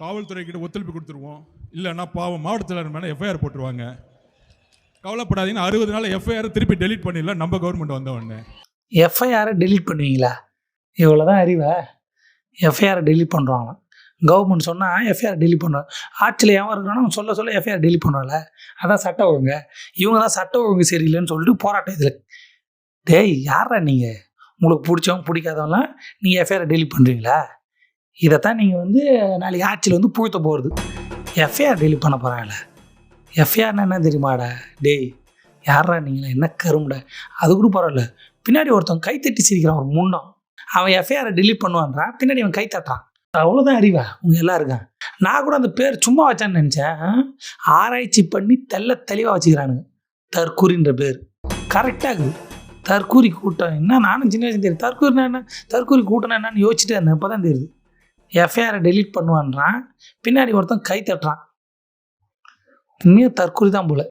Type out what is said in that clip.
காவல்துறை கிட்ட ஒத்துழைப்பு கொடுத்துருவோம். இல்லைன்னா பாவம் மாவட்ட செயலாளர் மேலே எஃப்ஐஆர் போட்டுருவாங்க. கவலைப்படாதீங்கன்னு 60 நாள் எஃப்ஐஆர் திருப்பி டெலீட் பண்ணிடலாம் நம்ம கவர்மெண்ட் வந்த உடனே. எஃப்ஐஆரை டெலீட் பண்ணுவீங்களா? இவ்வளோதான் அறிவா? எஃப்ஐஆரை டெலீட் பண்ணுறாங்க. கவர்மெண்ட் சொன்னால் எஃப்ஐஆர் டெலீட் பண்ணுவாங்க. ஆட்சியில் ஏன் இருக்கிறானோ சொல்ல சொல்ல எஃப்ஐஆர் டெலீட் பண்ணுவாங்கல்ல. அதான் சட்ட ஒழுங்கு. இவங்க தான் சட்ட ஒழுங்கு சரியில்லைன்னு சொல்லிட்டு போராட்டம் இதில். டேய் யாரா நீங்கள்? உங்களுக்கு பிடிச்சவங்க பிடிக்காதவங்களாம் நீங்கள் எஃப்ஐஆரை டெலீட் பண்ணுறீங்களா? இதைத்தான் நீங்கள் நாளைக்கு ஆட்சியில் புழுத்த போகிறது. எஃப்ஐஆர் டெலீட் பண்ண போகிறாங்கள. எஃப்ஐஆர்னா என்ன தெரியுமாடா? டேய் யாரா நீங்களா? என்ன கரும்புடா? அது கூட பரவாயில்ல. பின்னாடி ஒருத்தன் கை தட்டி சிரிக்கிறான் ஒரு முன்னம். அவன் எஃப்ஐஆரை டெலீட் பண்ணுவான்றான், பின்னாடி அவன் கை தட்டுறான். அவ்வளோதான் அறிவா உங்கள் எல்லாருக்கும். நான் கூட அந்த பேர் சும்மா வச்சான்னு நினச்சேன். ஆராய்ச்சி பண்ணி தெளிவாக வச்சுக்கிறானுங்க. தற்கூரின்ற பேர் கரெக்டாக இருக்குது. தற்கூரி கூட்டம் என்ன? நானும் சின்ன வயசு தெரியும் தற்கூரினா என்ன, தற்கூரி கூட்டம்னா என்னன்னு யோசிச்சுட்டு இருந்தேன். இப்போ தான் தெரியுது. எஃப்ஐஆரை டெலீட் பண்ணுவான்றான், பின்னாடி ஒருத்தன் கை தட்டுறான். உண்மையாக தற்கூரி தான் போல.